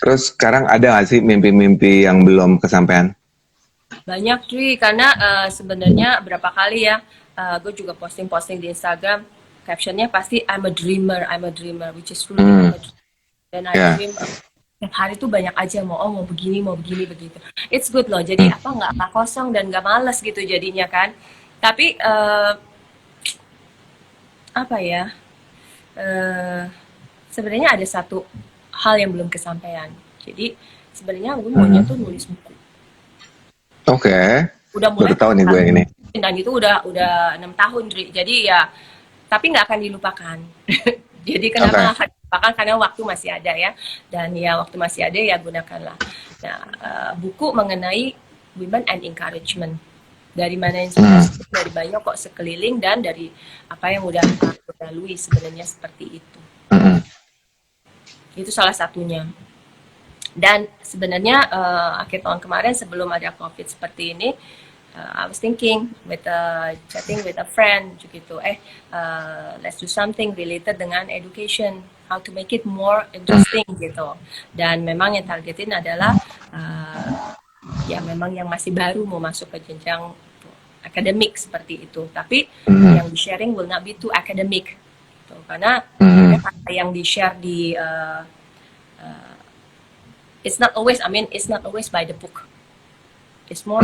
Terus sekarang ada nggak sih mimpi-mimpi yang belum kesampaian? Banyak cuy, karena sebenarnya berapa kali ya, gue juga posting di Instagram, captionnya pasti I'm a dreamer, which is true. I'm a dreamer. Dan I dream setiap hari tuh banyak aja mau begini begitu. It's good loh, jadi nggak kosong dan nggak males gitu jadinya kan. Tapi apa ya, sebenarnya ada satu hal yang belum kesampaian. Jadi sebenarnya gue maunya tuh nulis buku. Oke. Udah mulai baru tahu nih gue ini. Dan itu udah 6 tahun, jadi ya tapi nggak akan dilupakan. Jadi kenapa nggak akan dilupakan? Karena waktu masih ada ya, dan ya waktu masih ada ya gunakanlah. Nah, buku mengenai women and encouragement, dari mana inspirasi, dari banyak kok sekeliling dan dari apa yang udah aku lalui sebenarnya seperti itu. Itu salah satunya. Dan sebenarnya akhir tahun kemarin sebelum ada COVID seperti ini, I was thinking chatting with a friend gitu, let's do something related dengan education, how to make it more interesting gitu. Dan memang yang targetin adalah ya memang yang masih baru mau masuk ke jenjang akademik seperti itu. Tapi yang di sharing will not be too academic, gitu. Karena yang di share di it's not always by the book. It's more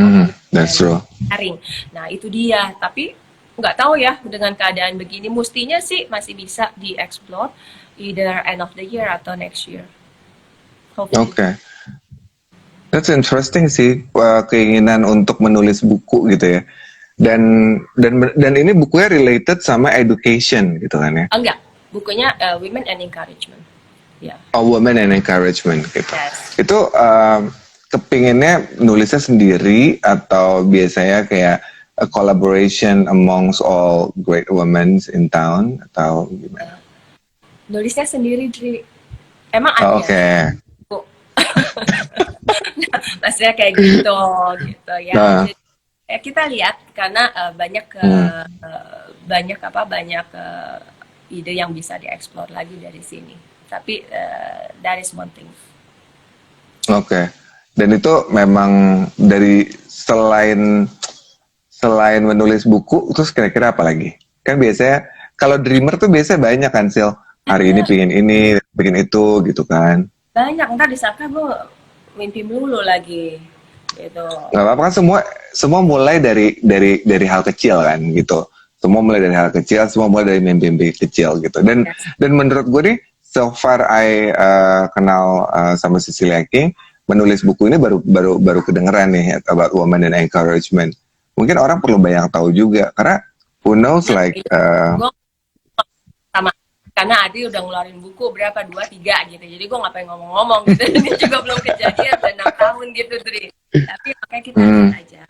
that's true. Sharing. Nah itu dia. Tapi nggak tahu ya dengan keadaan begini, mestinya sih masih bisa di-explore either end of the year atau next year. Oke. That's interesting sih, keinginan untuk menulis buku gitu ya. Dan ini bukunya related sama education gitu kan ya? Enggak, bukunya Women and Encouragement. Yeah. Oh, Women and Encouragement gitu. Yes. Itu kepinginnya nulisnya sendiri atau biasanya kayak a collaboration amongst all great women in town atau gimana? Nulisnya sendiri, Dri. Emang ada. Oke. Maksudnya kayak gitu ya. Jadi, kita lihat karena banyak ide yang bisa dieksplor lagi dari sini. Tapi that is one thing. Oke. Dan itu memang dari selain menulis buku, terus kira-kira apa lagi? Kan biasanya kalau dreamer tuh biasanya banyak kan, Sil. Hari ini pengen itu gitu kan. Banyak, ntar disangka gue mimpi melulu lagi gitu. Gak apa-apa kan, semua mulai dari hal kecil kan gitu. Semua mulai dari hal kecil, semua mulai dari mimpi-mimpi kecil gitu. Dan menurut gue nih, so far I kenal sama Cecilia King, menulis buku ini baru kedengeran nih about women and encouragement. Mungkin orang perlu banyak tahu juga karena who knows like sama karena Adi udah ngeluarin buku berapa 2, 3 gitu, jadi gue nggak pengen ngomong-ngomong gitu. Ini juga belum kejadian udah 6 tahun gitu, Dri. Tapi makanya kita lihat aja,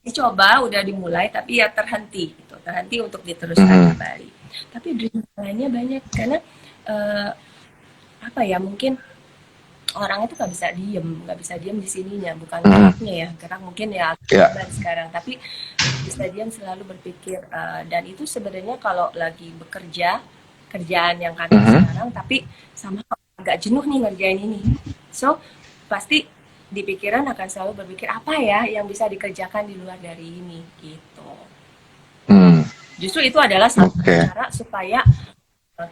dicoba, udah dimulai, tapi ya terhenti gitu, terhenti untuk diteruskan Mhm. kembali. Tapi dream lainnya banyak karena eh, apa ya, mungkin orang itu nggak bisa diem di sininya, bukan Mhm. geraknya ya, gerak mungkin ya agak Ya. beban sekarang, tapi bisa diam selalu berpikir, dan itu sebenarnya kalau lagi bekerja kerjaan yang kantor Mhm. sekarang, tapi sama agak jenuh nih ngerjain ini, so pasti di pikiran akan selalu berpikir apa ya yang bisa dikerjakan di luar dari ini gitu. Hmm. Justru itu adalah salah satu Oke. cara supaya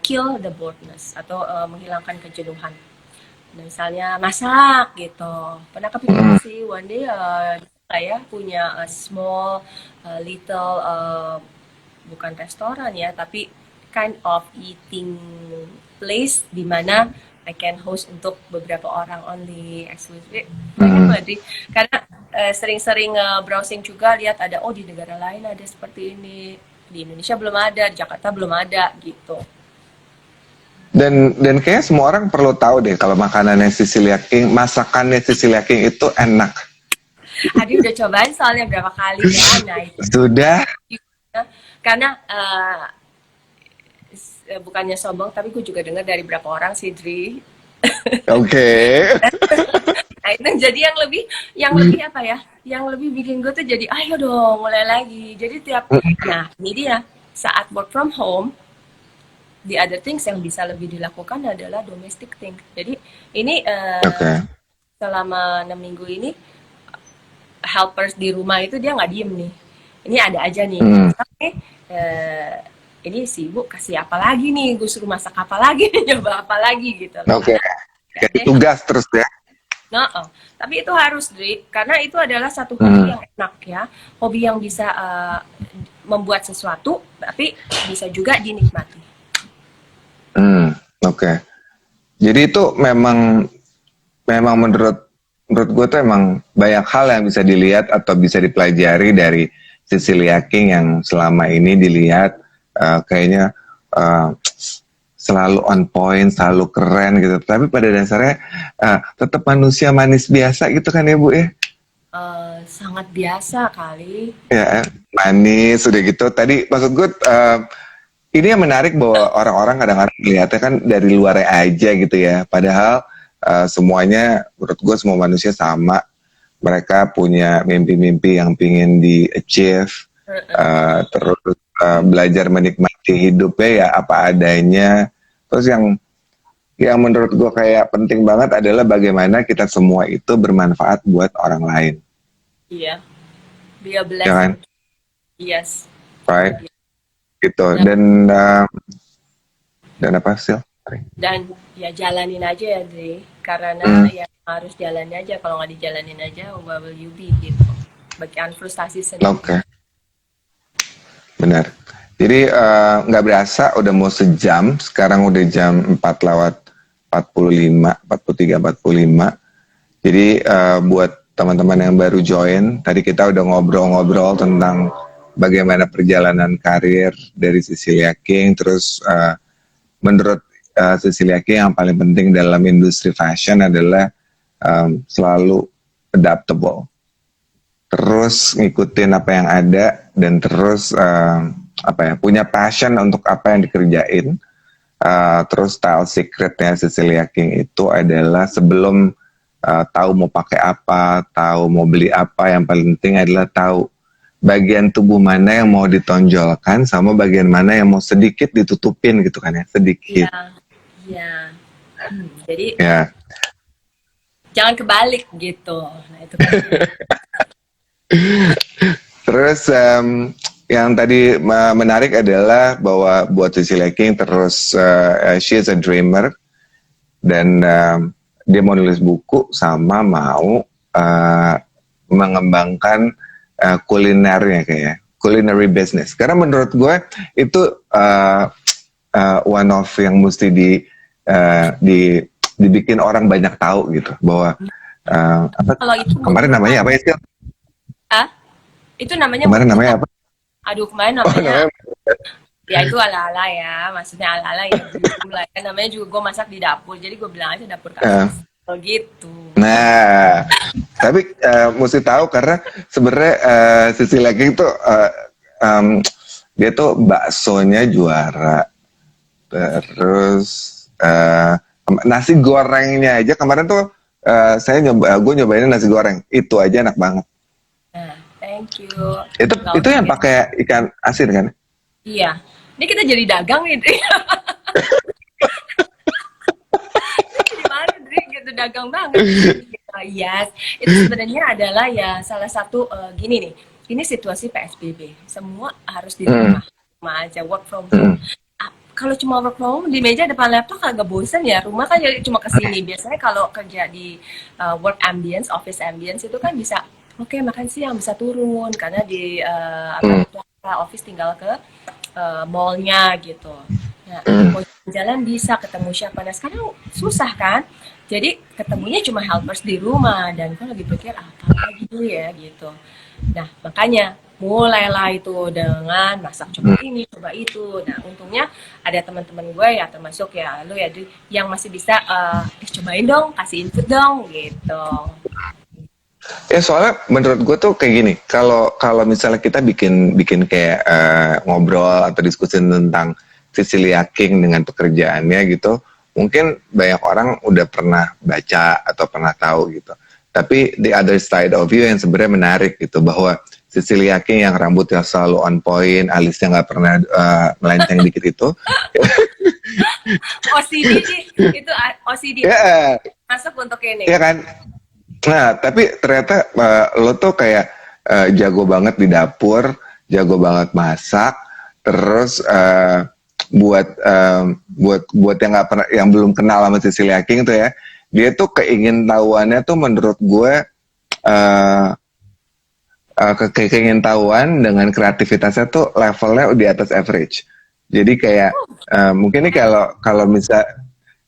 kill the boredness atau menghilangkan kejenuhan. Misalnya masak gitu. Pernah kepikiran Mhm. sih one day saya punya a small little bukan restoran ya, tapi kind of eating place di mana I can host untuk beberapa orang only exclusive. Pengen Mhm. banget sih, karena sering-sering browsing juga lihat ada oh di negara lain ada seperti ini, di Indonesia belum ada, di Jakarta belum ada gitu. Dan kayaknya semua orang perlu tahu deh kalau makanannya Cecilia King, masakannya Cecilia King itu enak. Adi udah cobain soalnya berapa kali kan, nah itu Sudah. karena bukannya sombong tapi gue juga dengar dari beberapa orang sih Dri. Oke. Nah itu jadi yang lebih apa ya, yang lebih bikin gue tuh jadi ayo dong mulai lagi, jadi tiap, nah ini dia saat work from home, the other things yang bisa lebih dilakukan adalah domestic thing. Jadi ini Oke. selama 6 minggu ini helpers di rumah itu dia nggak diem nih, ini ada aja nih Hmm. masak nih, eh, ini si ibu kasih apa lagi nih, gue suruh masak apa lagi nih, coba apa lagi gitu loh, Oke. ya Jadi deh. tugas terus ya. Nah, tapi itu harus, Dri, karena itu adalah satu hobi Hmm. yang enak ya, hobi yang bisa membuat sesuatu, tapi bisa juga dinikmati. Hmm. Oke. Jadi itu memang memang menurut gue tuh emang banyak hal yang bisa dilihat atau bisa dipelajari dari Cecilia King yang selama ini dilihat kayaknya uh, selalu on point, selalu keren gitu. Tapi pada dasarnya tetap manusia manis biasa gitu kan ya Bu ya? Sangat biasa kali. Ya, manis udah gitu. Tadi maksud gue ini yang menarik bahwa orang-orang kadang-kadang melihatnya kan dari luarnya aja gitu ya. Padahal semuanya menurut gue semua manusia sama. Mereka punya mimpi-mimpi yang pingin di-achieve. Terus belajar menikmati hidupnya ya apa adanya. Terus yang menurut gue kayak penting banget adalah bagaimana kita semua itu bermanfaat buat orang lain. Iya, be a Ya kan? blessing. Yes, itu Right? dia. Gitu. Nah, Dan apa sih? dan ya jalanin aja ya, Dri. Karena Hmm. ya harus jalanin aja. Kalau nggak dijalanin aja, what will you be gitu. Bagian frustasi sendiri. Oke, benar. Jadi nggak berasa udah mau sejam, sekarang udah jam 4 lewat 45, 43, 45. Jadi buat teman-teman yang baru join, tadi kita udah ngobrol-ngobrol tentang bagaimana perjalanan karir dari Cecilia King, terus menurut Cecilia King yang paling penting dalam industri fashion adalah selalu adaptable, terus ngikutin apa yang ada dan terus apa ya punya passion untuk apa yang dikerjain. Terus style secretnya Cecilia King itu adalah sebelum tahu mau pakai apa, tahu mau beli apa, yang paling penting adalah tahu bagian tubuh mana yang mau ditonjolkan sama bagian mana yang mau sedikit ditutupin gitu kan ya, Iya, sedikit. iya. Jadi Ya. jangan kebalik gitu. Nah itu penting. Terus yang tadi menarik adalah bahwa buat Cecilia King terus she is a dreamer dan dia mau nulis buku sama mau mengembangkan kulinernya kayak culinary business. Karena menurut gue itu one of yang mesti di dibikin orang banyak tahu gitu bahwa apa Kalau itu kemarin merupakan, namanya apa ya sih? ah, itu namanya Kemarin namanya merupakan, apa? aduh kemarin Oh namanya, namanya ya itu ala-ala ya, maksudnya ala-ala ya, dream lah ya. Namanya juga gue masak di dapur, jadi gue bilang aja dapur uh, kakak. Oh gitu. Nah, tapi mesti tahu karena sebenarnya sisi lagi itu em, dia tuh baksonya juara. Terus nasi gorengnya aja kemarin tuh gue nyobain nasi goreng itu aja enak banget. Nah, thank you. Nggak Itu usah yang gitu. pakai ikan asin kan? Iya. Ini kita jadi dagang gitu. Di mana, Dri? Gitu dagang banget di sini. Yes, itu sebenarnya adalah ya salah satu gini nih. Ini situasi PSBB. Semua harus di Mm, rumah aja, work from home. mm, Kalau cuma work from home di meja depan laptop agak bosen ya. Rumah kan jadi cuma kesini. Biasanya kalau kerja di work ambience, office ambience itu kan bisa, oke makan siang bisa turun karena di apa mm, di plaza office tinggal ke mallnya gitu. Nah, mm. mau jalan bisa ketemu siapa. Nah, sekarang susah kan? Jadi ketemunya cuma helpers di rumah dan kan lagi pikir apa lagi dulu ya gitu. Nah, makanya mulailah itu dengan masak coba ini, coba itu. Nah, untungnya ada teman-teman gue ya termasuk ya lu ya yang masih bisa cobain dong, kasih input dong gitu. Ya soalnya menurut gue tuh kayak gini, kalau kalau misalnya kita bikin bikin kayak ngobrol atau diskusi tentang Cecilia King dengan pekerjaannya gitu, mungkin banyak orang udah pernah baca atau pernah tahu gitu. Tapi the other side of you yang sebenarnya menarik gitu, bahwa Cecilia King yang rambutnya selalu on point, alisnya nggak pernah melenceng dikit itu, OCD nih, itu OCD ya, masuk untuk ini. ya kan. Nah, tapi ternyata lo tuh kayak jago banget di dapur, jago banget masak, terus buat yang nggak pernah, yang belum kenal sama Cecilia King tuh ya, dia tuh keingintahuannya tuh menurut gue uh, keingintahuan dengan kreativitasnya tuh levelnya di atas average. Jadi kayak mungkin nih kalau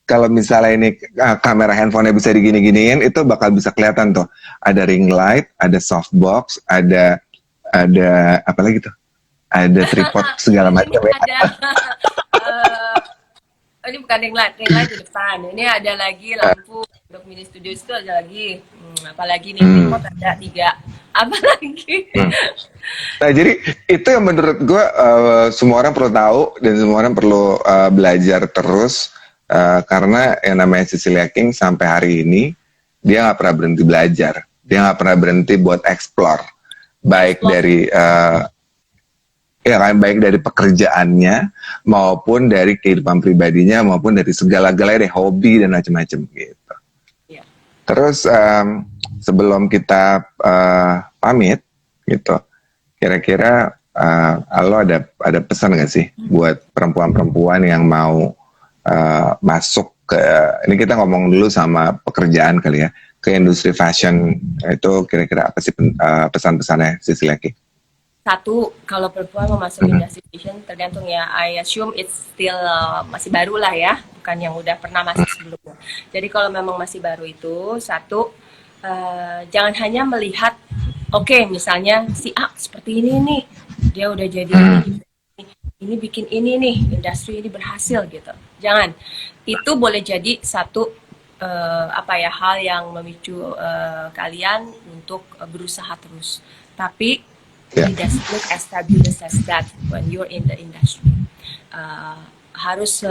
kalau misalnya ini kamera handphonenya bisa digini-giniin, itu bakal bisa kelihatan tuh. Ada ring light, ada softbox, ada apa lagi tuh? Ada tripod segala Ini macam ya. ada eh, ini bukan ring light di depan. Ini ada lagi lampu untuk mini studio itu ada lagi. Apalagi nih Hmm, tripod ada tiga. Apa lagi? hmm. Nah jadi itu yang menurut gue semua orang perlu tahu dan semua orang perlu belajar terus karena yang namanya Cecilia King sampai hari ini dia nggak pernah berhenti belajar, dia nggak pernah berhenti buat explore, baik Explore. dari ya kan, baik dari pekerjaannya maupun dari kehidupan pribadinya maupun dari segala-galanya deh, hobi dan macam-macam gitu. Ya. Terus sebelum kita pamit gitu, kira-kira lo ada pesan nggak sih buat perempuan-perempuan yang mau masuk ke, ini kita ngomong dulu sama pekerjaan kali ya, ke industri fashion, itu kira-kira apa sih pesan-pesannya Sisi Laki? Satu, kalau perempuan mau masuk Mhm. industri fashion tergantung ya. I assume it's still masih baru lah ya, bukan yang udah pernah masuk sebelumnya. Jadi kalau memang masih baru itu, satu jangan hanya melihat, oke, misalnya si A seperti ini nih, dia udah jadi Mhm. ini bikin ini nih, industri ini berhasil gitu. Jangan. Itu boleh jadi satu apa ya hal yang memicu kalian untuk berusaha terus. Tapi Ya. it doesn't look as fabulous as that when you're in the industry. Uh, harus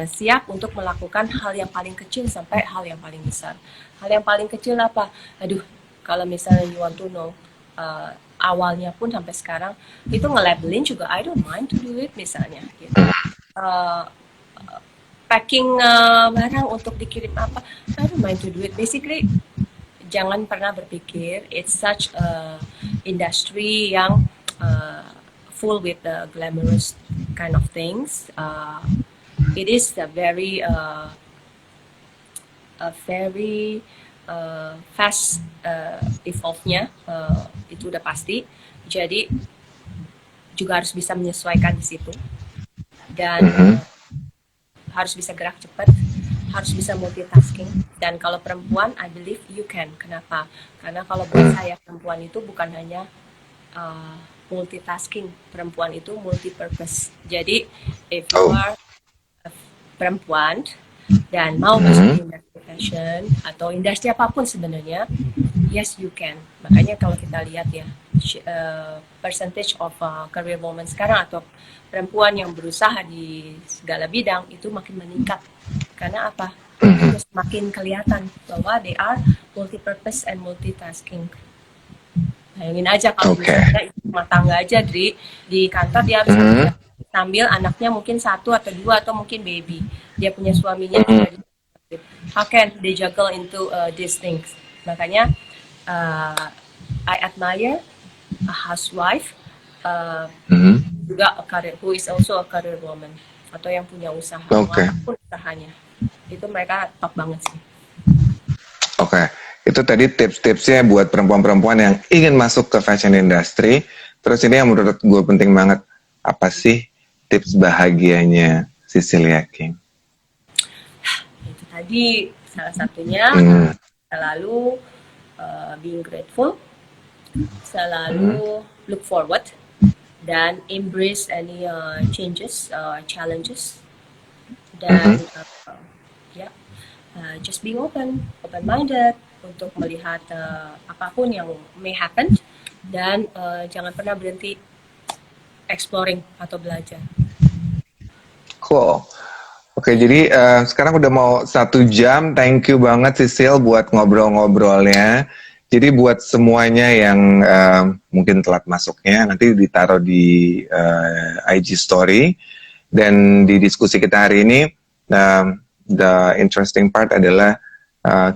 siap untuk melakukan hal yang paling kecil sampai hal yang paling besar. Hal yang paling kecil apa? Aduh, kalau misalnya you want to know, awalnya pun sampai sekarang itu nge-labelin juga I don't mind to do it misalnya gitu. Uh, packing barang untuk dikirim apa I don't mind to do it. Basically jangan pernah berpikir it's such a industry yang full with the glamorous kind of things. It is a very fast evolve-nya, itu udah pasti. Jadi juga harus bisa menyesuaikan di situ dan Mhm. harus bisa gerak cepat, harus bisa multitasking. Dan kalau perempuan, I believe you can. Kenapa? Karena kalau buat Mhm. saya perempuan itu bukan hanya multitasking, perempuan itu multi purpose. Jadi if you Oh. are perempuan dan mau masuk di Mhm. industri fashion atau industri apapun sebenarnya, yes you can. Makanya kalau kita lihat ya, percentage of career woman sekarang atau perempuan yang berusaha di segala bidang itu makin meningkat. Karena apa? Itu semakin kelihatan bahwa they are multi-purpose and multitasking. Bayangin aja kalau misalnya ibu rumah tangga aja, Dri, di kantor dia harus kerja sambil anaknya mungkin 1 atau 2 atau mungkin baby. Dia punya suaminya juga. How can they juggle into these things? Makanya I admire a housewife juga who is also a career woman atau yang punya usaha apapun usahanya. Itu mereka top banget sih. Oke. Itu tadi tips-tipsnya buat perempuan-perempuan yang ingin masuk ke fashion industry. Terus ini yang menurut gue penting banget. Apa sih tips bahagianya Cecilia King? Itu tadi salah satunya selalu being grateful, selalu look forward, dan embrace any changes, challenges, dan just being open-minded untuk melihat apapun yang may happen, dan jangan pernah berhenti exploring atau belajar. Cool. Oke, jadi sekarang udah mau 1 jam. Thank you banget Sisil buat ngobrol-ngobrolnya. Jadi buat semuanya yang mungkin telat masuknya, nanti ditaruh di IG story. Dan di diskusi kita hari ini, the interesting part adalah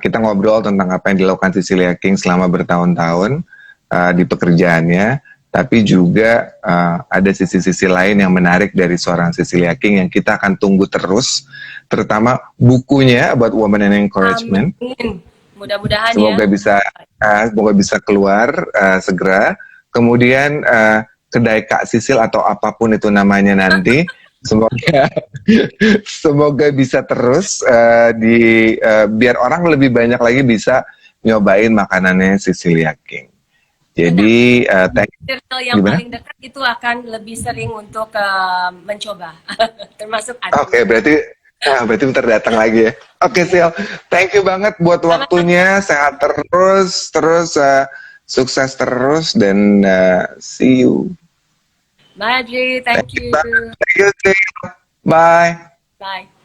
kita ngobrol tentang apa yang dilakukan Cecilia King selama bertahun-tahun di pekerjaannya. Tapi juga ada sisi-sisi lain yang menarik dari seorang Cecilia King yang kita akan tunggu terus, terutama bukunya About Women and Encouragement. Amin. Mudah-mudahan semoga bisa keluar segera. Kemudian kedai Kak Sisil atau apapun itu namanya nanti, semoga bisa terus biar orang lebih banyak lagi bisa nyobain makanannya Cecilia King. Jadi yang paling dekat itu akan lebih sering untuk mencoba, termasuk Oke, berarti bentar datang lagi ya. Oke, Sil, thank you banget buat waktunya. Sehat terus, sukses terus, dan see you. Bye, Adri. Thank you. Thank you, Sil. Bye. Bye.